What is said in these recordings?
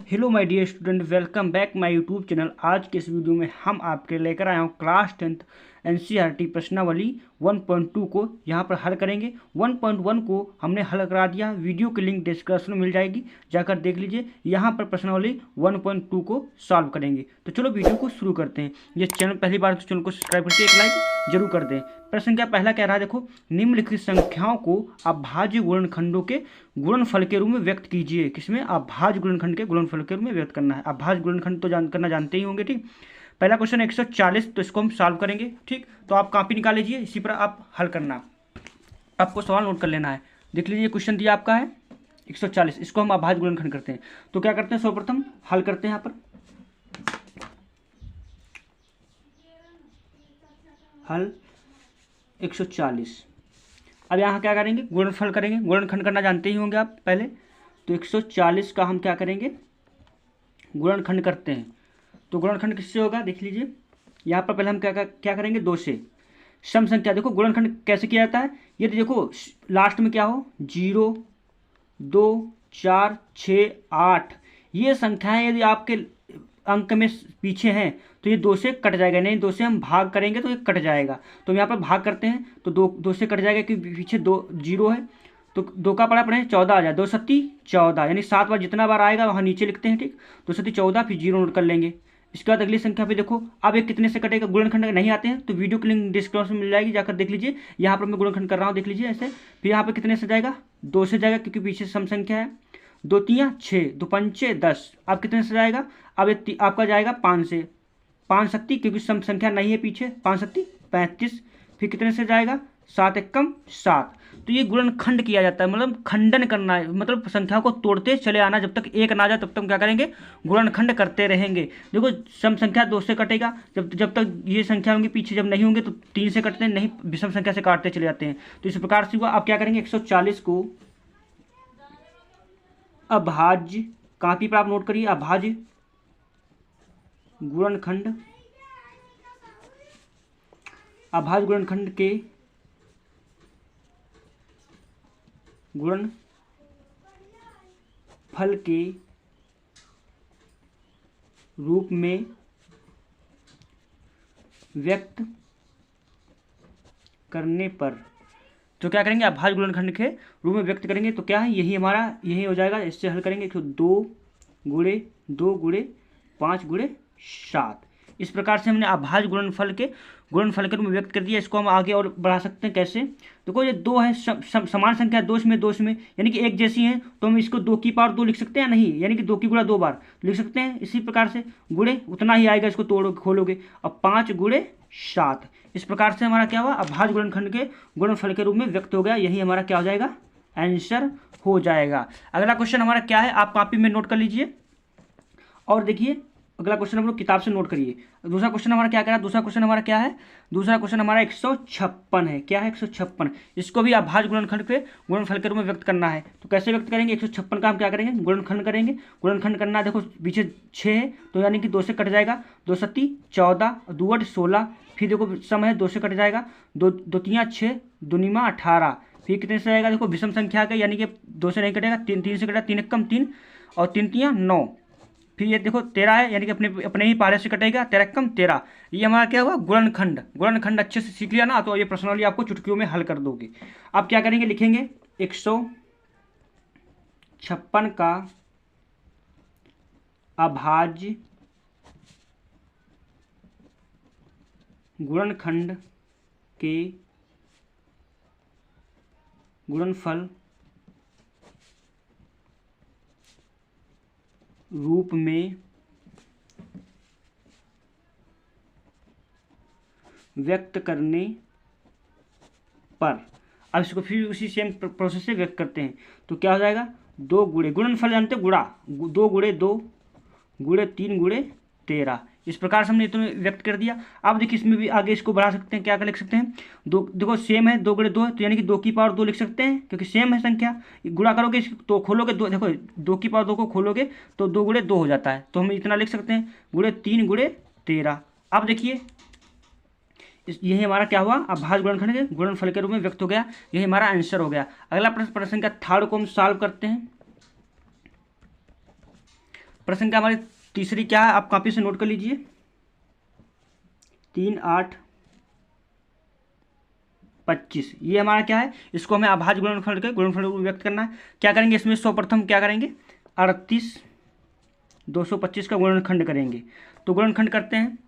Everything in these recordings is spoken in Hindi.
Hello my dear student, welcome back my YouTube channel. आज के इस वीडियो में हम आपके लेकर आए हूँ क्लास 10th एनसीईआरटी प्रश्नावली 1.2 को यहाँ पर हल करेंगे। 1.1 को हमने हल करा दिया, वीडियो की लिंक डिस्क्रिप्शन में मिल जाएगी, जाकर देख लीजिए। यहाँ पर प्रश्नावली 1.2 को सॉल्व करेंगे। तो चलो वीडियो को शुरू करते हैं। ये चैनल पहली बार तो चैनल को सब्सक्राइब करके एक लाइक जरूर कर दें। प्रश्न क्या पहला कह रहा है, देखो, निम्नलिखित संख्याओं को अभाज्य गुणनखंडों के गुणनफल के रूप में व्यक्त कीजिए। किसमें? अभाज्य गुणनखंड के गुणनफल के रूप में व्यक्त करना है। अभाज्य गुणनखंड तो करना जानते ही होंगे, ठीक। पहला क्वेश्चन 140, तो इसको हम सॉल्व करेंगे, ठीक। तो आप कॉपी निकाल लीजिए, इसी पर आप हल करना। आपको सवाल नोट कर लेना है। देख लीजिए, क्वेश्चन दिया आपका है 140, इसको हम अभाज्य गुणनखंड करते हैं। तो क्या करते हैं, सर्वप्रथम हल करते हैं। यहाँ पर हल 140। अब यहाँ क्या करेंगे, गुणनफल करेंगे। गुणनखंड करना जानते ही होंगे आप पहले। तो 140 का हम क्या करेंगे, गुणनखंड करते हैं। तो गुणनखंड किससे होगा, देख लीजिए। यहाँ पर पहले हम क्या करेंगे, 2 से। सम संख्या, देखो गुणनखंड कैसे किया जाता है। ये देखो लास्ट में क्या हो, 0, 2, 4, 6, 8, ये संख्याएं यदि आपके अंक में पीछे हैं तो ये 2 से कट जाएगा। नहीं, 2 से हम भाग करेंगे तो ये कट जाएगा। तो हम यहाँ पर भाग करते हैं तो 2 से कट जाएगा, क्योंकि पीछे 2 0 है। तो 2 का पड़ा पड़े 14 आ जाए, 2 सत्ती 14, यानी 7 बार जितना बार आएगा वहाँ नीचे लिखते हैं, ठीक। 2 सत्ती 14, फिर 0 नोट कर लेंगे। इसके बाद अगली संख्या पे देखो, अब ये कितने से कटेगा। गुणनखंड नहीं आते हैं तो वीडियो की लिंक डिस्क्रिप्शन में मिल जाएगी, जाकर देख लीजिए। यहाँ पर मैं गुणनखंड कर रहा हूँ, देख लीजिए ऐसे। फिर यहाँ पर कितने से जाएगा, 2 से जाएगा, क्योंकि पीछे सम संख्या है। 2 तियाँ 6, 2 पंचे 10। अब कितने से जाएगा, अब आपका जाएगा 5 से। 5 सत्ती, क्योंकि सम संख्या नहीं है पीछे, 5 सत्ती 35। फिर कितने से जाएगा, 7 एकम 7। तो ये गुणनखंड किया जाता है, मतलब खंडन करना है, मतलब संख्या को तोड़ते चले आना। जब तक एक ना जाए तब तक हम क्या करेंगे, गुणनखंड करते रहेंगे। देखो सम संख्या 2 से कटेगा, जब तक ये संख्या होंगी पीछे, जब नहीं होंगे तो 3 से कटते हैं, नहीं विषम संख्या से काटते चले जाते हैं। तो इस प्रकार से हुआ। आप क्या करेंगे, 140 को अभाज्य, कॉपी पर आप नोट करिए, अभाज्य गुणनखंड, अभाज्य गुणनखंड के गुणनफल के रूप में व्यक्त करने पर। तो क्या करेंगे, अभाज्य गुणनखंड के रूप में व्यक्त करेंगे तो क्या है, यही हमारा यही हो जाएगा। इससे हल करेंगे तो 2 गुणे 2 गुणे 5 गुणे 7। इस प्रकार से हमने अभाज्य गुणनफल के रूप में व्यक्त कर दिया। इसको हम आगे और बढ़ा सकते हैं। कैसे, देखो ये 2 है, समान संख्या 2 में 2 में, यानी कि एक जैसी है, तो हम इसको 2 की पावर 2 लिख सकते हैं, नहीं, यानी कि 2 की गुणा 2 बार लिख सकते हैं। इसी प्रकार से गुणे उतना ही आएगा, इसको तोड़ो खोलोगे। अब 5 गुणे 7। इस प्रकार से हमारा क्या हुआ, अभाज्य गुणनखंड के गुणनफल के रूप में व्यक्त हो गया। यही हमारा क्या हो जाएगा, आंसर हो जाएगा। अगला क्वेश्चन हमारा क्या है, आप कॉपी में नोट कर लीजिए और देखिए। अगला क्वेश्चन हम लोग किताब से नोट करिए। दूसरा क्वेश्चन हमारा क्या कह रहा है, दूसरा क्वेश्चन हमारा क्या है, दूसरा क्वेश्चन हमारा 156 है। क्या है, 156। इसको भी अभाज्य गुणनखंड के गुणनफल के रूप में व्यक्त करना है। तो कैसे व्यक्त करेंगे, 156 का हम क्या करेंगे, गुणनखंड करेंगे। गुणनखंड करना है, देखो पीछे 6 है तो यानी कि 2 से कट जाएगा। 2 सत्ती 14, 2 8 16। फिर देखो सम है, 2 से कट जाएगा। 2 तियाँ 6, 2 निमा 18। फिर कितने से आएगा, देखो विषम संख्या का, यानी कि 2 से नहीं कटेगा, 3 से कटेगा, 3 एकम 3 और 3 तियाँ 9। फिर ये देखो 13 है, यानी कि अपने ही पारे से कटेगा, 13 कम 13। ये हमारा क्या हुआ, गुणनखंड अच्छे से सीख लिया ना, तो ये प्रश्नावली आपको चुटकियों में हल कर दोगे। अब क्या करेंगे, लिखेंगे 156 का अभाज्य गुणनखंड के गुणनफल रूप में व्यक्त करने पर। अब इसको फिर उसी सेम प्रोसेस से व्यक्त करते हैं। तो क्या हो जाएगा, 2 गुणे, गुणनफल जानते हैं, गुणा, 2 गुणे 2 गुणे 3 गुणे 13। इस प्रकार से हमने इतना व्यक्त कर दिया। अब देखिए इसमें भी आगे इसको बढ़ा सकते हैं, क्या कर लिख सकते हैं, 2, देखो सेम है, 2 गुणे 2 है, तो यानी कि 2 की पावर 2 लिख सकते हैं, क्योंकि सेम है संख्या। गुणा करोगे तो खोलोगे 2, देखो 2 की पावर 2 को खोलोगे तो 2 गुणे 2 हो जाता है, तो हम इतना लिख सकते हैं, गुणे 3 गुणे 13। अब देखिए यही हमारा क्या हुआ, अभाज्य गुणनखंड के गुणनफल के रूप में व्यक्त हो गया। यही हमारा आंसर हो गया। अगला प्रश्न का थर्ड को हम सॉल्व करते हैं। प्रश्न क्या हमारी तीसरी क्या है, आप कॉपी से नोट कर लीजिए। 3, 8, 25 ये हमारा क्या है, इसको हमें अभाज्य गुणनफल के गुणनफल को व्यक्त करना है। क्या करेंगे इसमें, सर्वप्रथम क्या करेंगे, 38 225 का गुणनखंड करेंगे। तो गुणनखंड करते हैं।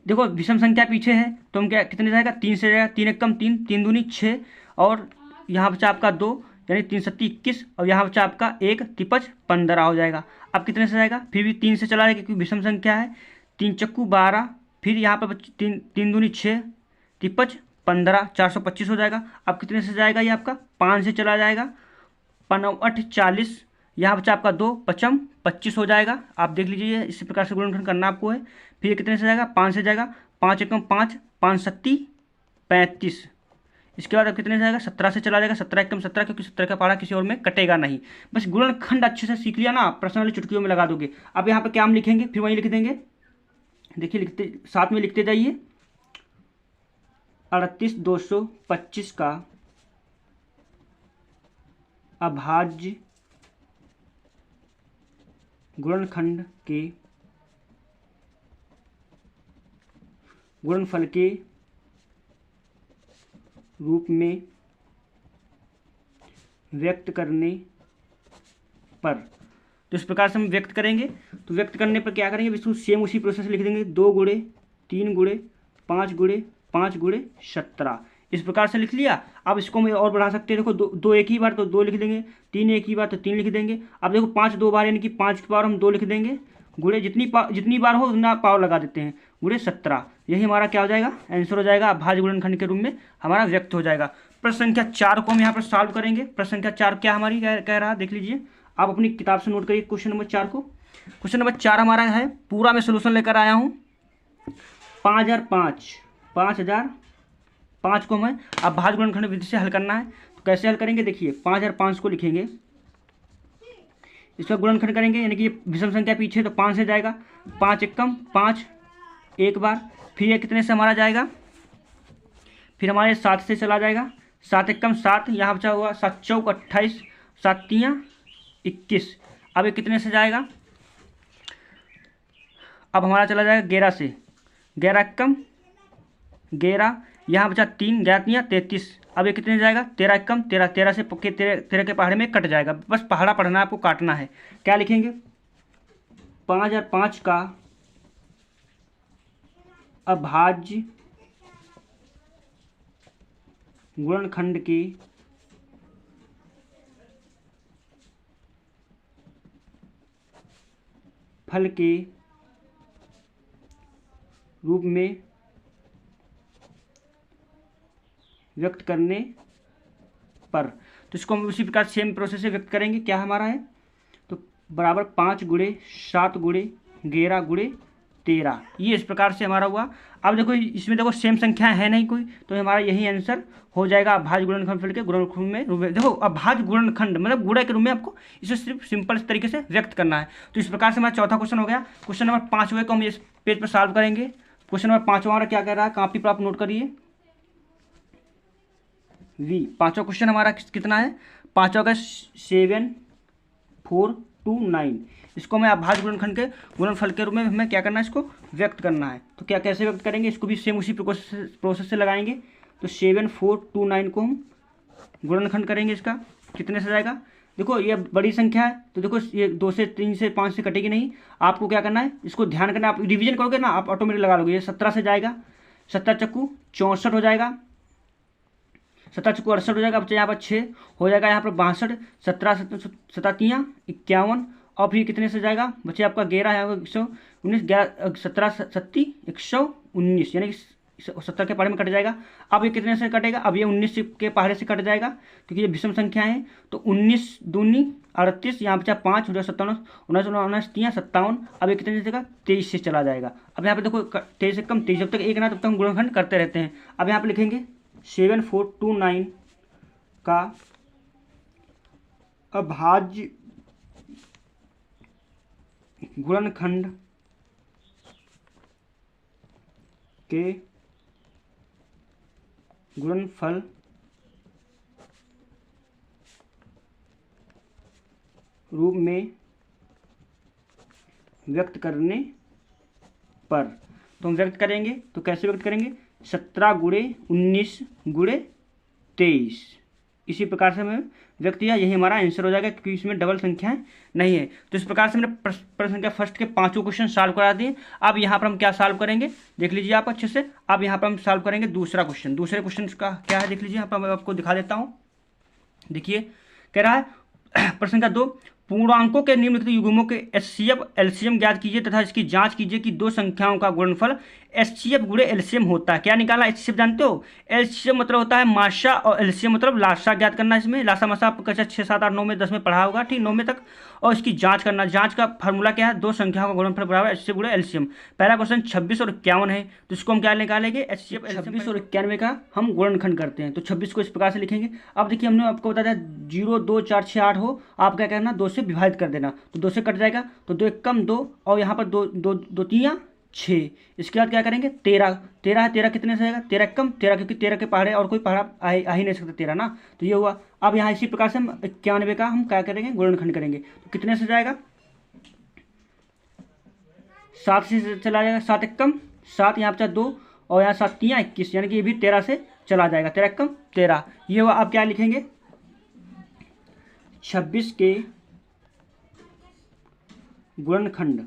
देखो विषम संख्या पीछे है तो हम क्या कितने जाएगा, 3 से जाएगा, 3 एकम 3, 3 दूनी 6 और यहाँ बचा आपका 2 यानी 3 सत्ती 21 और यहाँ बचा आपका 1 तिपच 15 हो जाएगा। अब कितने से जाएगा, फिर भी 3 से चला जाएगा क्योंकि विषम संख्या है। 3 चक्कू 12, फिर यहाँ पर 3 दूनी 6 तिपच 15 425 हो जाएगा। अब कितने से जाएगा, ये आपका 5 से चला जाएगा, 5 8 40, यहाँ बचा आपका 2 पचम 25 हो जाएगा। आप देख लीजिए इसी प्रकार से गुणनखंड करना आपको है। फिर ये कितने से जाएगा, 5 से जाएगा, 5 एकम 5, 5 सत्ती 35। इसके बाद अब कितने से जाएगा, 17 से चला जाएगा, 17 एकम 17 क्योंकि 17 का पहाड़ा किसी और में कटेगा नहीं। बस गुणनखंड अच्छे से सीख लिया ना, आप प्रश्न वाली चुटकियों में लगा दोगे। अब यहाँ पर क्या हम लिखेंगे, फिर वहीं लिख देंगे। देखिए लिखते साथ में लिखते जाइए, 38 225 का अभाज्य गुणनखंड के गुणनफल के रूप में व्यक्त करने पर, तो इस प्रकार से हम व्यक्त करेंगे। तो व्यक्त करने पर क्या करेंगे, इसको सेम उसी प्रोसेस लिख देंगे, 2 गुणे 3 गुणे 5 गुणे 5 गुणे 17 इस प्रकार से लिख लिया। अब इसको हम और बढ़ा सकते हैं। देखो दो एक ही बार तो 2 लिख देंगे, 3 एक ही बार तो 3 लिख देंगे। अब देखो 5 2 बार यानी कि 5 की पावर हम 2 लिख देंगे, गुणे जितनी बार हो उतना पावर लगा देते हैं, गुणे 17। यही हमारा क्या हो जाएगा, आंसर हो जाएगा, अभाज्य गुणनखंड के रूप में हमारा व्यक्त हो जाएगा। प्रश्न संख्या 4 को हम यहाँ पर सॉल्व करेंगे। प्रश्न संख्या 4 क्या हमारी कह रहा है, देख लीजिए आप अपनी किताब से नोट करिए क्वेश्चन नंबर 4 को। क्वेश्चन नंबर 4 हमारा है, पूरा मैं सोल्यूशन लेकर आया हूँ। 5005 को हमें अभाज्य गुणनखंड विधि से हल करना है। तो कैसे हल करेंगे, देखिए 5005 को लिखेंगे, इसका गुणनखंड करेंगे, यानी कि विषम संख्या पीछे तो 5 से जाएगा, 5 एकम 5 एक बार, फिर ये कितने से हमारा जाएगा, फिर हमारे 7 से चला जाएगा, 7 एकम 7, यहाँ बचा हुआ 7 चौक 28, 7 तियाँ 21। अब ये कितने से जाएगा, अब हमारा चला जाएगा 11 से, 11 एकम 11, यहाँ बचा 3, 11 तियाँ 33। अब ये कितने जाएगा, 13 एकम 13, 13 से 13 के पहाड़े में कट जाएगा। बस पहाड़ा पढ़ना आपको, काटना है। क्या लिखेंगे, 5005 का अभाज्य गुणनखंड के फल के रूप में व्यक्त करने पर, तो इसको हम उसी प्रकार सेम प्रोसेस से व्यक्त करेंगे। क्या हमारा है, तो बराबर 5 गुणे 7 गुणे 11 गुणे 13, ये इस प्रकार से हमारा हुआ। अब देखो इसमें देखो सेम संख्या है नहीं कोई, तो हमारा यही आंसर हो जाएगा, अभाज्य गुणनखंड के गुणनखंड में। देखो अभाज्य गुणनखंड मतलब गुणा के रूप में आपको इसे सिर्फ सिंपल इस तरीके से व्यक्त करना है। तो इस प्रकार से हमारा चौथा क्वेश्चन हो गया। क्वेश्चन नंबर 5वें को हम इस पेज पर सॉल्व करेंगे। क्वेश्चन नंबर 5वां हमारा क्या कह रहा है, कॉपी पर आप नोट करिए। पांचवा क्वेश्चन हमारा कितना है, पांचवा का 7429। इसको हमें अभाज्य गुणनखंड के गुणनफल के रूप में हमें क्या करना है, इसको व्यक्त करना है। तो क्या कैसे व्यक्त करेंगे, इसको भी सेम उसी प्रोसेस से लगाएंगे। तो 7429 को हम गुणनखंड करेंगे, इसका कितने से जाएगा। देखो ये बड़ी संख्या है तो देखो ये 2 से 3 से 5 से कटेगी नहीं। आपको क्या करना है, इसको ध्यान करना, आप रिवीजन करोगे ना आप ऑटोमेटिक लगा लोगे। ये 17 से जाएगा, 17 चक्कू 64 हो जाएगा, 17 चक्कू 68 हो जाएगा। अब यहाँ पर 6 हो जाएगा, यहाँ पर 62, 17 17 तियाँ 51 और फिर कितने से जाएगा, बच्चे आपका 11 है 119, 11 17 सत्ती 119 यानी कि 70 के पहाड़े में कट जाएगा। अब ये कितने से कटेगा, अब ये 19 के पहाड़े से कट जाएगा क्योंकि ये विषम संख्या है। तो 19 दूनी 38, यहाँ बचा 5 हो जाएगा 57, 19 तियाँ 57। अब ये कितने से जाएगा, 23 से चला जाएगा। अब यहाँ पे देखो 23 से कम 23, जब तक एक ना तब तक हम गुणनखंड करते रहते हैं। अब यहाँ पे लिखेंगे 7429 का अभाज्य गुणनखंड के गुणनफल रूप में व्यक्त करने पर। तो हम व्यक्त करेंगे तो कैसे व्यक्त करेंगे, 17 गुणे 19 गुणे 23, इसी प्रकार से हमें व्यक्त किया, यही हमारा आंसर हो जाएगा क्योंकि इसमें डबल संख्याएं नहीं है। तो इस प्रकार से हमने प्रश्न संख्या फर्स्ट के 5 क्वेश्चन सॉल्व करा दिए। अब यहाँ पर हम क्या सॉल्व करेंगे देख लीजिए आप अच्छे से। अब यहाँ पर हम सॉल्व करेंगे दूसरा क्वेश्चन। दूसरे क्वेश्चन का क्या है देख लीजिए, यहाँ पर मैं आपको दिखा देता हूँ। देखिए कह रहा है प्रश्न का 2, पूर्णांकों के निम्नलिखित युग्मों के एचसीएफ एलसीएम ज्ञात कीजिए तथा इसकी जांच कीजिए कि दो संख्याओं का गुणनफल एचसीएफ गुणे एलसीएम होता है। क्या निकाला, एचसीएफ जानते हो, एलसीएम मतलब होता है माशा और एलसीएम मतलब लाशा ज्ञात करना। इसमें लाशा माशा आपको कैसे 6 7 8 9 में 10 में पढ़ा होगा, ठीक, 9 में तक। और इसकी जांच करना, जांच का फार्मूला क्या है, दो संख्याओं का गुणनफल बराबर एचसीएफ गुणे एलसीएम। पहला क्वेश्चन 26 और 51 है, तो इसको हम क्या निकालेंगे, एचसीएफ 26 और 91 का हम गुणनखंड करते हैं। तो 26 को इस प्रकार से लिखेंगे। अब देखिए हमने आपको बताया 0 2 4 6 8 हो, आप क्या करना 2 से विभाजित कर देना, तो 2 से कट जाएगा, तो 2 1 कम 2 और यहाँ पर 2 2 2 3 6। इसके बाद क्या करेंगे 13 13 है, 13 कितने से आएगा, 13 कम 13, क्योंकि 13 के पहाड़े और कोई पहाड़ा आ ही नहीं सकता 13 ना, तो ये हुआ। अब यहाँ इसी प्रकार से हम 91 का हम क्या करेंगे गुणनखंड करेंगे, तो कितने से जाएगा 7 से चला जाएगा, 7 1 कम 7, यहाँ पर 2 और यहाँ 7 3 21, यानी कि ये भी 13 से चला जाएगा, 13 1 कम 13, ये हुआ। अब क्या लिखेंगे 26 के गुणनखंड,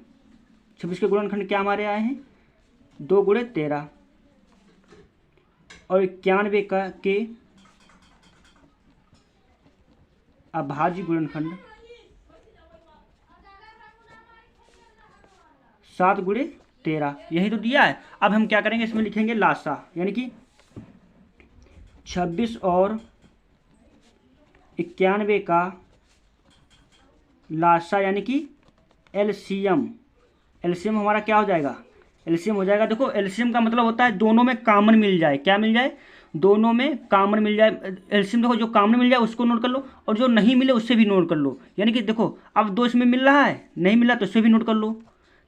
26 के गुणनखंड क्या हमारे आए हैं 2 गुणे 13 और 91 का के अभाज्य गुणनखंड 7 गुणे 13, यही तो दिया है। अब हम क्या करेंगे इसमें लिखेंगे लासा, यानी कि 26 और 91 का लासा यानी कि एलसीएम। एलसीएम हमारा क्या हो जाएगा, एलसीएम हो जाएगा, देखो एलसीएम का मतलब होता है दोनों में कॉमन मिल जाए, क्या मिल जाए, दोनों में कॉमन मिल जाए। एलसीएम देखो जो कॉमन मिल जाए उसको नोट कर लो और जो नहीं मिले उससे भी नोट कर लो। यानी कि देखो अब 2 इसमें मिल रहा है, नहीं मिला तो उससे भी नोट कर लो।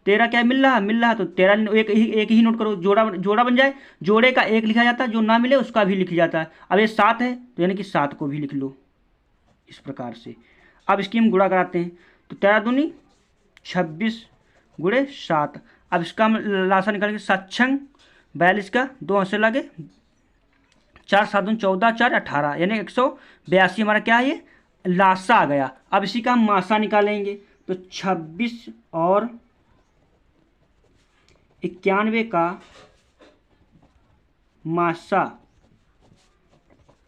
13 क्या मिल रहा तो 13 एक ही नोट करो, जोड़ा बन जाए, जोड़े का 1 लिखा जाता है, जो ना मिले उसका भी लिख जाता है। अब ये 7 है तो यानी कि 7 को भी लिख लो इस प्रकार से। अब इसकी हम गुणा कराते हैं, तो 13 दूनी 26 गुणे 7। अब इसका हम लासा निकालेंगे, 7 छंग 42 का 2 से लगे 4 7 दून 14 4 18, यानी 182 हमारा क्या है ये लासा आ गया। अब इसी का हम मासा निकालेंगे, तो 26 और 91 का मासा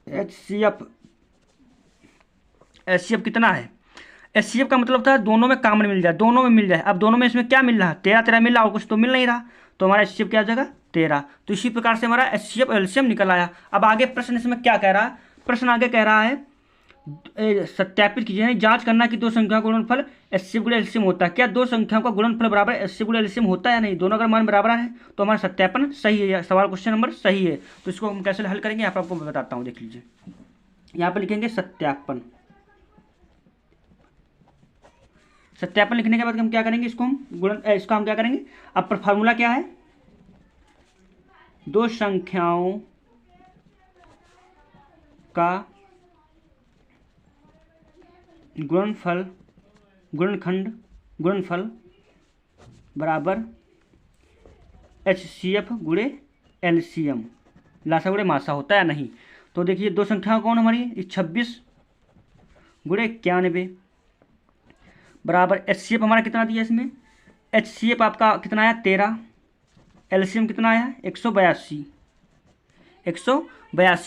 एचसीएफ कितना है, एचसीएफ का मतलब था दोनों में कॉमन मिल जाए, दोनों में मिल जाए। अब दोनों में इसमें क्या मिल रहा, 13 13 मिल रहा और कुछ तो मिल नहीं रहा, तो हमारा एचसीएफ क्या हो जाएगा 13। तो इसी प्रकार से हमारा एचसीएफ एलसीएम निकल आया। अब आगे प्रश्न इसमें क्या कह रहा है, प्रश्न आगे कह रहा है सत्यापित कीजिए, जांच करना कि दो संख्याओं का गुणनफल एचसीएफ गुणे एलसीएम होता है। क्या दो संख्याओं का गुणनफल बराबर एचसीएफ गुणे एलसीएम होता है या नहीं, दोनों अगर मान बराबर है तो हमारा सत्यापन सही है, सवाल क्वेश्चन नंबर सही है। तो इसको हम कैसे हल करेंगे यहाँ पर आपको मैं बताता हूँ, देख लीजिए। यहाँ पर लिखेंगे सत्यापन, सत्यापन लिखने के बाद हम क्या करेंगे, इसको हम इसका हम क्या करेंगे, अब फार्मूला क्या है, दो संख्याओं का गुणनफल बराबर एचसीएफ गुणे एलसीएम, लासा गुणे मासा होता है या नहीं। तो देखिए दो संख्याएं कौन हमारी, 26 गुणे 91 बराबर एचसीएफ हमारा कितना दिया इसमें, एचसीएफ आपका कितना आया 13, एलसीएम कितना आया 182।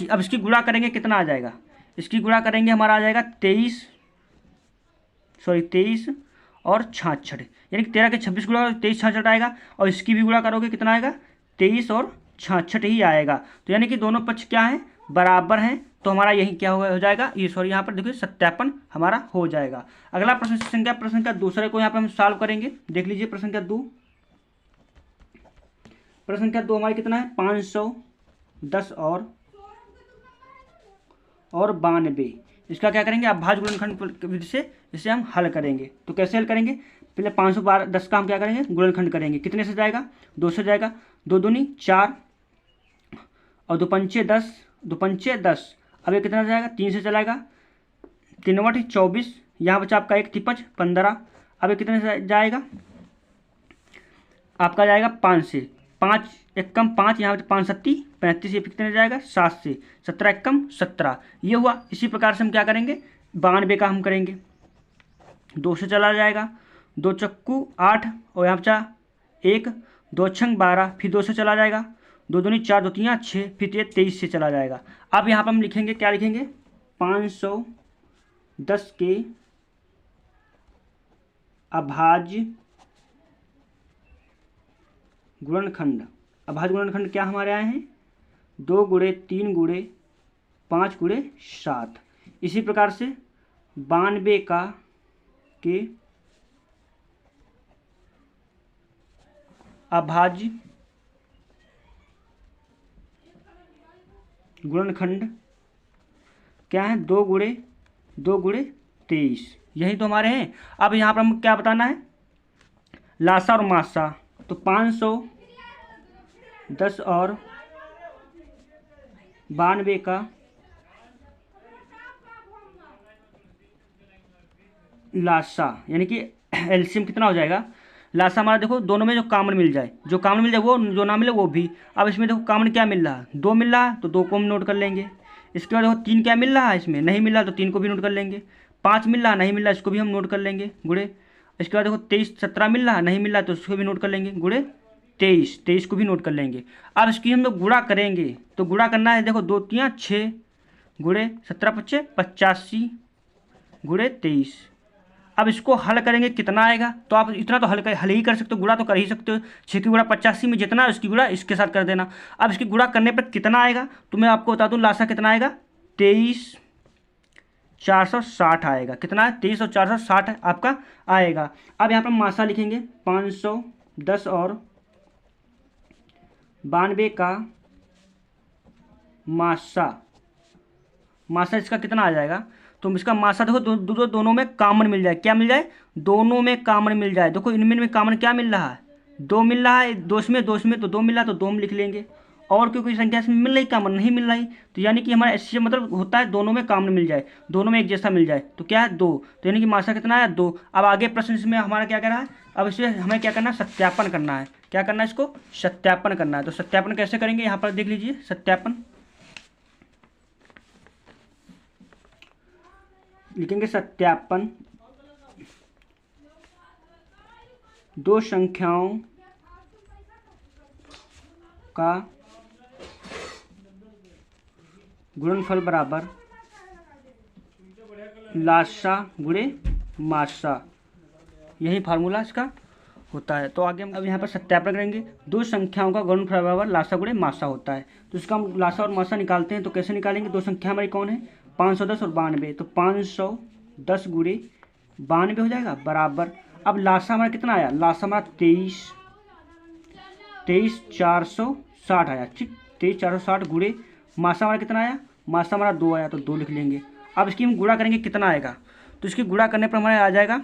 अब इसकी गुणा करेंगे कितना आ जाएगा, इसकी गुणा करेंगे हमारा आ जाएगा 23 और 66, यानी कि 13 के 26 गुणा 23 66 आएगा, और इसकी भी गुणा करोगे कितना आएगा 23 और 66 ही आएगा। तो यानी कि दोनों पक्ष क्या हैं बराबर हैं, तो हमारा यही क्या हो जाएगा, ये सॉरी यहाँ पर देखिए सत्यापन हमारा हो जाएगा। अगला प्रश्न संख्या दूसरे को यहाँ पर हम सॉल्व करेंगे, देख लीजिए प्रश्न संख्या 2। प्रश्न संख्या 2 हमारी कितना है 510 और 92। इसका क्या करेंगे, अभाज्य गुणनखंड विधि से इसे हम हल करेंगे। तो कैसे हल करेंगे, पहले 510 का हम क्या करेंगे गुणनखंड करेंगे, कितने से जाएगा 2 से जाएगा, 2 दूनी 4 और 2 पंचे 10, 2 पंचे 10, अब ये कितना जाएगा 3 से चलाएगा, 3 × 8 24, यहाँ बचा आपका 1 तिपच 15, अब ये कितने से जाएगा आपका जाएगा 5 से, 5 एक कम 5, यहाँ पे 5 सत्ती 35, ये कितने जाएगा 7 से, 17 एक कम 17, ये हुआ। इसी प्रकार से हम क्या करेंगे 92 का हम करेंगे, 2 से चला जाएगा, 2 चक्कू 8 और यहाँ पे 1, 2 छंग 12, फिर 2 से चला जाएगा, 2 दूनी 4, 2 तीन 6, फिर ये 23 से चला जाएगा। अब यहाँ पर हम लिखेंगे, क्या लिखेंगे 510 के अभाज्य गुणनखंड। अभाज्य गुणनखंड क्या हमारे आए हैं 2 गुणे 3 गुणे 5 गुणे 7। इसी प्रकार से 92 का के अभाज्य गुणनखंड क्या है 2 गुणे 23। यही तो हमारे हैं। अब यहाँ पर हम क्या बताना है लासा और मासा। तो 510 और 92 का लासा यानी कि एलसीएम कितना हो जाएगा। लासा हमारा देखो दोनों में जो कॉमन मिल जाए, जो कॉमन मिल जाए वो, जो ना मिले वो भी। अब इसमें देखो कॉमन क्या मिल रहा है 2 मिल रहा है तो 2 को हम नोट कर लेंगे। इसके बाद देखो 3 क्या मिल रहा है, इसमें नहीं मिल रहा तो 3 को भी नोट कर लेंगे। 5 मिल रहा नहीं मिल रहा इसको भी हम नोट कर लेंगे गुणे। इसके बाद देखो 23 17 मिल रहा नहीं मिल रहा तो उसको भी नोट कर लेंगे गुणे 23 को भी नोट कर लेंगे। अब इसकी हम लोग गुणा करेंगे तो गुणा करना है, देखो 2 3 6 गुणे 17 25 85 गुणे 23। अब इसको हल करेंगे कितना आएगा, तो आप इतना तो हल ही कर सकते हो, गुणा तो कर ही सकते हो। 6 की गुणा 85 में जितना है उसकी गुणा इसके साथ कर देना। अब इसकी गुणा करने पर कितना आएगा तो मैं आपको बता दूं लासा कितना आएगा 23,460 आएगा। कितना है 23,460 आपका आएगा। अब यहाँ पर मासा लिखेंगे 510 और 92 का मासा। मासा इसका कितना आ जाएगा, तो इसका मासा देखो दोनों में कॉमन मिल जाए। क्या मिल जाए दोनों में कॉमन मिल जाए। देखो इनमें में कॉमन क्या मिल रहा है 2 मिल रहा है, 2 में तो 2 मिल रहा है तो 2 में लिख लेंगे। और क्योंकि संख्या इसमें मिल रही कॉमन नहीं मिल रही, तो यानी कि हमारा ऐसे मतलब होता है दोनों में कॉमन मिल जाए, दोनों में एक जैसा मिल जाए तो क्या है 2। तो यानी कि मासा कितना है 2। अब आगे प्रश्न इसमें हमारा क्या कह रहा है, अब इसमें हमें क्या करना है सत्यापन करना है। क्या करना है इसको सत्यापन करना है। तो सत्यापन कैसे करेंगे यहाँ पर देख लीजिए। सत्यापन लिखेंगे सत्यापन 2 संख्याओं का गुणनफल बराबर लासा गुणे मासा। यही फार्मूला इसका होता है। तो आगे हम अब यहाँ पर सत्यापन करेंगे 2 संख्याओं का गुणनफल बराबर लासा गुणे मासा होता है। तो इसका हम लासा और मासा निकालते हैं। तो कैसे निकालेंगे, 2 संख्या हमारी कौन है 510 और 92। तो 510 गुणे 92 हो जाएगा बराबर। अब लासा हमारा कितना आया, लासा हमारा 23,460 आया। ठीक 23,460 गुणे मासा हमारा कितना आया, मासा हमारा 2 आया तो 2 लिख लेंगे। अब इसकी हम गुणा करेंगे कितना आएगा, तो इसकी गुणा करने पर हमारे आ जाएगा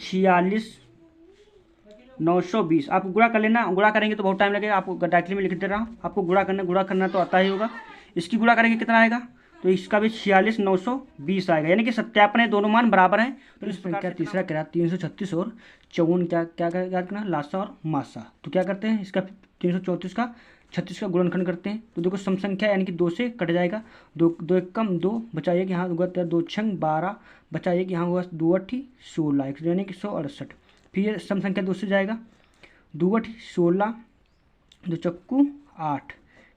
46,920। आपको गुणा कर लेना, गुणा करेंगे तो बहुत टाइम लगेगा, आपको डायरेक्टली में लिख दे रहा हूँ। आपको गुणा करना तो आता ही होगा। इसकी गुणा करेंगे कितना आएगा, तो इसका भी 46,920 आएगा। यानी कि सत्यापन है दोनों मान बराबर हैं। तो इस प्रकार तीसरा क्या 336 और 54 क्या क्या करना लासा और मासा। तो क्या करते हैं इसका 334 का 36 का गुणनखंड करते हैं। तो देखो सम संख्या यानी कि 2 से कट जाएगा, 2 एक कम 2 बचाइए कि यहाँ होगा 2 छंग 12 बचाइए कि यहाँ होगा 2 8 16 यानी कि 168। फिर ये सम संख्या 2 से जाएगा 2 8 16 2 चक्कू 8,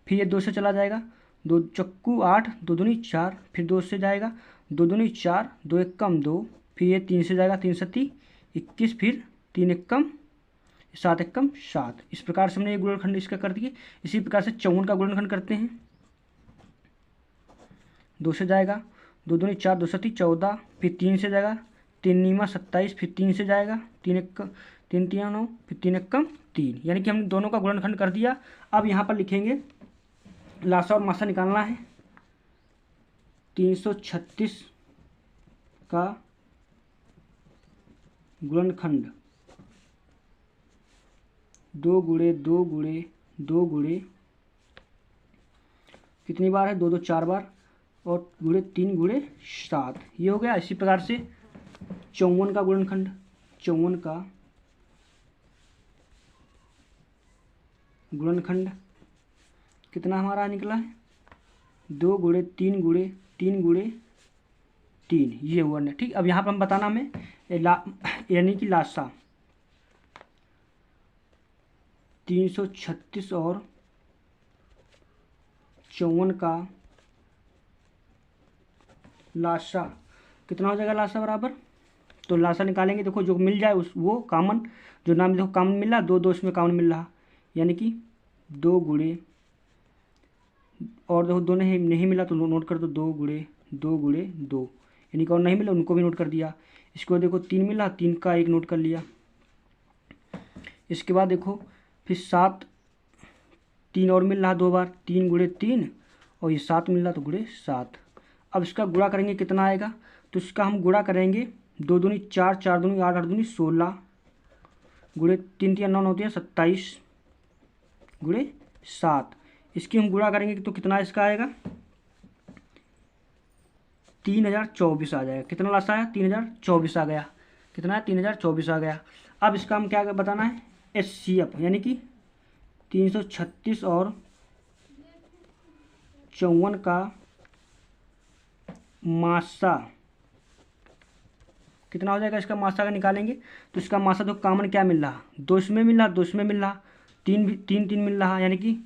फिर ये 2 से चला जाएगा 2 चक्कू 8 2 दूनी 4, फिर 2 से जाएगा 2 दूनी 4 2 एक कम 2, फिर ये 3 से जाएगा 3 सत्ती 21, फिर 3 एक कम 7 एक कम 7। इस प्रकार से हमने ये गुणनखंड इसका कर दिए। इसी प्रकार से 54 का गुणनखंड करते हैं। 2 से जाएगा 2 दूनी 4 2 सत्ती 14, फिर 3 से जाएगा 3 नीमा 27, फिर 3 से जाएगा 3 3 9, फिर 3 एक कम 3। यानी कि हमने दोनों का गुणनखंड कर दिया। अब यहाँ पर लिखेंगे लासा और मासा निकालना है। 336 का गुणनखंड 2 गुणे 2 गुणे 2 गुणे कितनी बार है 2 2 4 बार और गुणे 3 गुणे 7, ये हो गया। इसी प्रकार से 54 का गुणनखंड 54 का गुणनखंड कितना हमारा निकला है 2 गुणे 3 गुणे 3 गुणे 3, ये हुआ ना। ठीक, अब यहाँ पर हम बताना हमें यानी कि लासा 336 और 54 का लासा कितना हो जाएगा लासा बराबर। तो लासा निकालेंगे, देखो जो मिल जाए उस वो कॉमन, जो नाम देखो कॉमन मिल रहा, 2 2 इसमें कॉमन मिल रहा, यानी कि 2 गुणे, और देखो 2 नहीं मिला तो नोट कर दो, 2 गुणे 2 गुणे 2, यानी कि और नहीं मिला उनको भी नोट कर दिया। इसको देखो 3 मिला, 3 का 1 नोट कर लिया। इसके बाद देखो फिर 7, 3 और मिल रहा 2 बार, 3 गुणे 3, और ये 7 मिल रहा तो गुणे 7। अब इसका गुणा करेंगे कितना आएगा, तो इसका हम गुणा करेंगे 2 दूनी 4, 4 दूनी 8, 8 दूनी 16, गुणे 3 3 9 होती है 27, गुणे 7। इसकी हम गुणा करेंगे तो कितना इसका आएगा 3024 आ जाएगा। कितना लास्ट आया 3024 आ गया। कितना है 3024 आ गया। अब इसका हम क्या बताना है HCF, यानी कि 336 और 54 का मासा कितना हो जाएगा। इसका मासा का निकालेंगे तो इसका मासा तो कॉमन क्या मिल रहा, 2 इसमें मिल रहा, 2 इसमें मिल रहा, 3 मिल रहा, यानी कि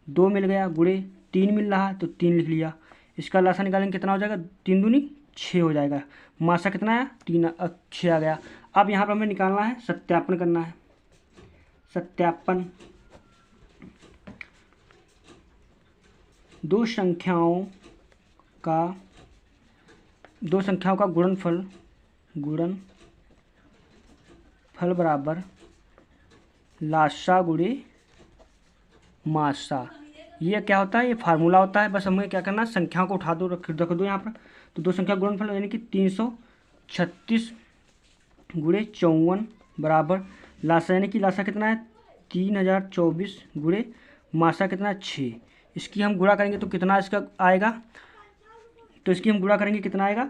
2 मिल गया, गुणे 3 मिल रहा है तो 3 लिख लिया। इसका लासा निकालेंगे कितना हो जाएगा 3 दूनी 6 हो जाएगा। मासा कितना है 6 आ गया। अब यहाँ पर हमें निकालना है, सत्यापन करना है। सत्यापन, दो संख्याओं का गुणनफल बराबर लासा गुणे मासा। ये क्या होता है, ये फार्मूला होता है। बस हमें क्या करना है, संख्याओं को उठा दो, रख दो यहाँ पर। तो दो संख्या गुणनफल यानी कि 336 गुणे 54 बराबर लासा, यानी कि लासा कितना है 3024 गुणे मासा कितना है 6। इसकी हम गुणा करेंगे तो कितना इसका आएगा, तो इसकी हम गुणा करेंगे कितना आएगा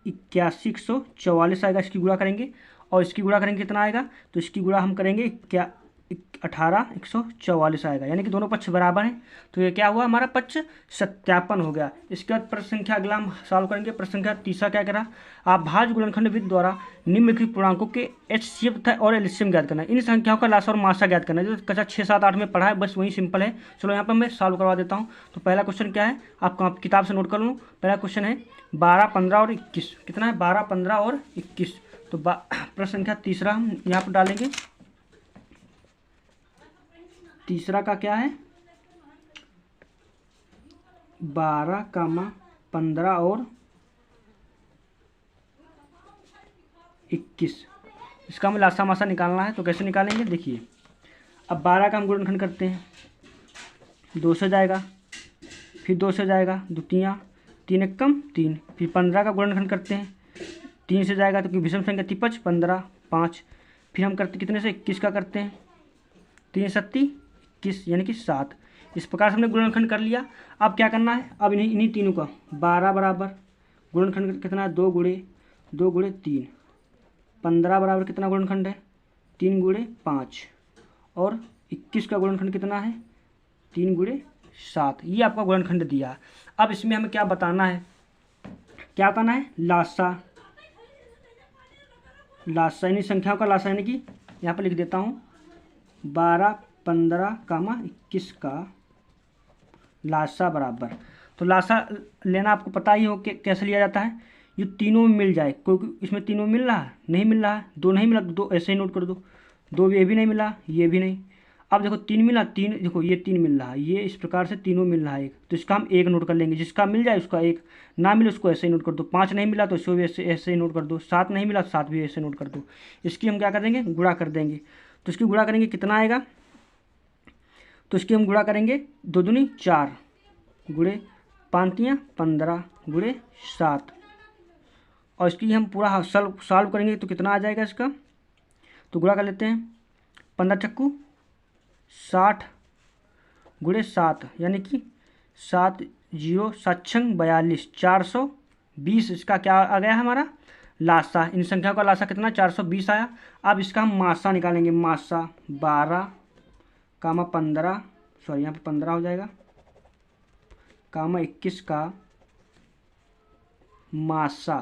8144 आएगा। इसकी गुणा करेंगे और इसकी गुणा करेंगे कितना आएगा, तो इसकी गुणा हम करेंगे क्या 18144 आएगा, यानी कि दोनों पक्ष बराबर हैं। तो ये क्या हुआ हमारा पक्ष सत्यापन हो गया। इसके बाद प्रश्न संख्या अगला हम सॉल्व करेंगे। प्रश्न संख्या तीसरा क्या करा, आप भाज्य गुणनखंड विधि द्वारा निम्नलिखित पूर्णांकों के HCF तथा और एलसीएम ज्ञात करना है। इन संख्याओं का लासा और मासा ज्ञात करना है। जो कक्षा 6 7 8 में पढ़ा है बस वही सिंपल है। चलो यहाँ पर मैं सॉल्व करवा देता हूँ। तो पहला क्वेश्चन क्या है, आप किताब से नोट कर लो। पहला क्वेश्चन है 12 15 और 21, कितना है 12 15 और 21। तो प्रश्न संख्या तीसरा हम यहाँ पर डालेंगे। तीसरा का क्या है 12, 15 और 21। इसका हमें लासा मासा निकालना है। तो कैसे निकालेंगे देखिए, अब 12 का हम गुणनखंड करते हैं, 2 से जाएगा, फिर 2 से जाएगा, 2 3 3 1 कम 3, फिर 15 का गुणनखंड करते हैं, 3 से जाएगा तो विषम संख्या 53 15 5, फिर हम करते कितने से 21 का करते हैं, 3 7 21 यानी कि 7। इस प्रकार से हमने गुणनखंड कर लिया। अब क्या करना है, अब इन्हीं तीनों का 12 बराबर गुणनखंड कितना है 2 गुणे 3, 15 बराबर कितना गुणनखंड है 3 गुणे 5, और 21 का गुणनखंड कितना है 3 गुणे 7। ये आपका गुणनखंड दिया। अब इसमें हमें क्या बताना है, क्या बताना है लासा यानी संख्याओं का लासा, यानी कि यहाँ पर लिख देता हूँ 12 15 21 का लासा बराबर। तो लासा लेना आपको पता ही हो कि कैसे लिया जाता है। ये तीनों में मिल जाए, क्योंकि इसमें तीनों मिल रहा है नहीं मिल रहा है, 2 नहीं मिला तो 2 ऐसे ही नोट कर दो, 2 ये भी नहीं मिला ये भी नहीं। अब देखो 3 मिला, 3 देखो ये 3 मिल रहा है, ये इस प्रकार से तीनों मिल रहा है एक, तो इसका हम 1 नोट कर लेंगे। जिसका मिल जाए उसका 1, ना मिले उसको ऐसे ही नोट कर दो। 5 नहीं मिला तो इसको भी ऐसे ही नोट कर दो। 7 नहीं मिला तो 7 भी ऐसे नोट कर दो। इसकी हम क्या कर देंगे गुणा कर देंगे। तो इसकी गुणा करेंगे कितना आएगा, तो इसकी हम गुणा करेंगे 2 दूनी 4 गुणे 5 3 15 गुणे 7, और इसकी हम पूरा सॉल्व करेंगे तो कितना आ जाएगा इसका। तो गुणा कर लेते हैं, 15 चक्कू 60 गुणे 7, यानी कि 7 0 7 42 420। इसका क्या आ गया हमारा लासा। इन संख्याओं का लासा कितना 420 आया। अब इसका हम मासा निकालेंगे। मासा 12 15 सॉरी यहाँ पे 15 हो जाएगा, कामा 21 का मासा।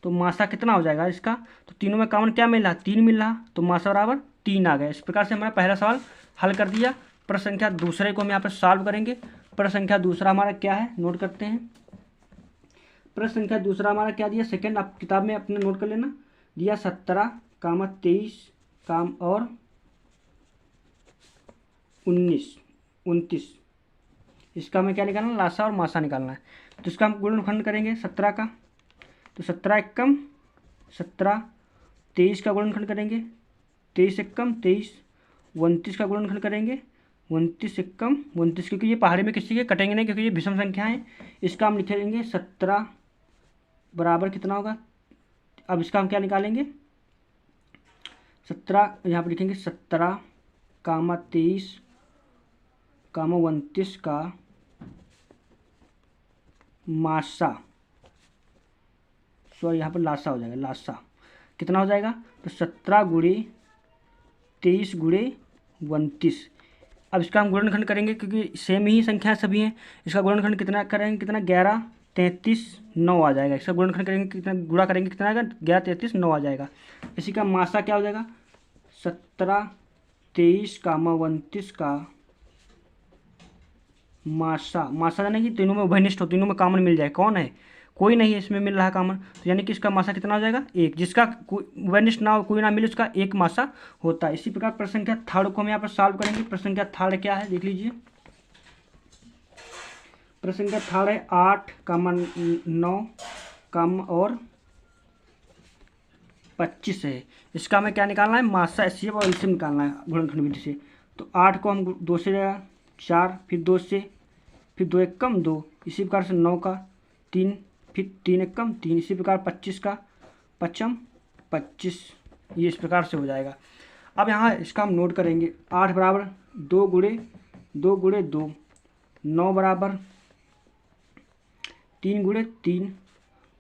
तो मासा कितना हो जाएगा इसका, तो तीनों में कॉमन क्या मिल रहा, 3 मिल रहा, तो मासा बराबर 3 आ गया। इस प्रकार से हमारा पहला सवाल हल कर दिया। प्रश्न संख्या दूसरे को हम यहाँ पर सॉल्व करेंगे। प्रश्न संख्या दूसरा हमारा क्या है, नोट करते हैं। प्रश्न संख्या दूसरा हमारा क्या दिया, सेकंड आप किताब में अपने नोट कर लेना, दिया 17 कामा 23 काम और 29। इसका हमें क्या निकालना है, लासा और मासा निकालना है। तो इसका हम गुणनखंड करेंगे 17 का, तो 17 एकम 17, 23 का गुणनखंड करेंगे, 23 एकम 23, 29 का गुणनखंड करेंगे, 29 एकम 29, क्योंकि ये पहाड़ी में किसी के कटेंगे नहीं, क्योंकि ये विषम संख्या है। इसका हम लिखेंगे 17 बराबर कितना होगा, अब इसका हम क्या निकालेंगे, 17 यहाँ पर लिखेंगे 17 कामा 23 कामा 29 का मासा, सॉरी यहाँ पर लासा हो जाएगा, लासा कितना हो जाएगा, तो 17 गुणे 23 गुणे 29। अब इसका हम गुणनखंड करेंगे, क्योंकि सेम ही संख्या सभी हैं। इसका गुणनखंड कितना करेंगे, कितना 11 33 9 आ जाएगा। इसका गुणनखंड करेंगे कितना, गुणा करेंगे कितना आएगा, 11 33 9 आ जाएगा। इसी का मासा क्या हो जाएगा, 17 23 कामा 29 का मासा। मासा यानी कि तीनों में उभयनिष्ठ हो, तीनों में कॉमन मिल जाए, कौन है, कोई नहीं है इसमें मिल रहा है कॉमन, तो यानी कि इसका मासा कितना हो जाएगा, 1। जिसका उभयनिष्ठ ना हो, कोई ना मिले, उसका 1 मासा होता है। इसी प्रकार प्रश्न संख्या थर्ड को हम यहाँ पर सॉल्व करेंगे। प्रश्न संख्या थर्ड क्या है, देख लीजिए। प्रश्न संख्या थर्ड है 8 कामा 9 कम और 25 है। इसका हमें क्या निकालना है, मासा एचसीएफ और एलसीएम निकालना है गुणनखंड विधि से। तो 8 को हम 2 से 4, फिर 2 से, फिर 2 एकम 2, इसी प्रकार से 9 का 3, फिर 3 एकम 3, इसी प्रकार 25 का 5 25, ये इस प्रकार से हो जाएगा। अब यहाँ इसका हम नोट करेंगे, 8 बराबर 2 गुणे 2 गुणे 2, 9 बराबर 3 गुणे 3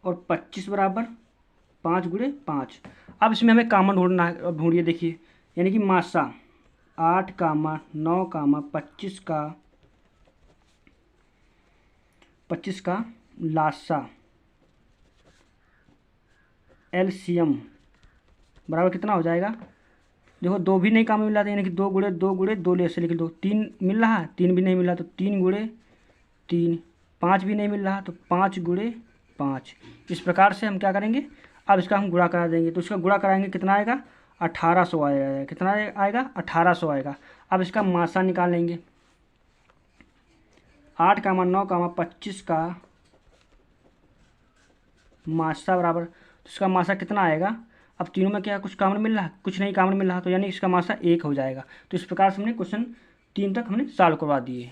और 25 बराबर 5 गुणे 5। अब इसमें हमें कॉमन ढूंढना है। अब ढूंढिए, देखिए, यानी कि मासा 8 कामा 9 कामा 25 का लासा एलसीएम बराबर कितना हो जाएगा। देखो 2 भी नहीं काम मिल रहा था, यानी कि 2 गुणे 2 गुणे 2 ले ऐसे लिख दो। 3 मिल रहा है, 3 भी नहीं मिल रहा, तो 3 गुणे 3, 5 भी नहीं मिल रहा, तो 5 गुणे 5। इस प्रकार से हम क्या करेंगे, अब इसका हम गुणा करा देंगे। तो इसका गुणा कराएंगे, कितना आएगा, 1800 आएगा। कितना आएगा, 1800 आएगा। अब इसका मासा निकाल लेंगे, 8 कामा 9 कामा 25 का मासा बराबर, तो इसका मासा कितना आएगा। अब तीनों में क्या कुछ कॉमन मिल रहा है, कुछ नहीं कॉमन मिल रहा, तो यानी इसका मासा 1 हो जाएगा। तो इस प्रकार से हमने क्वेश्चन 3 तक हमने सॉल्व करवा दिए।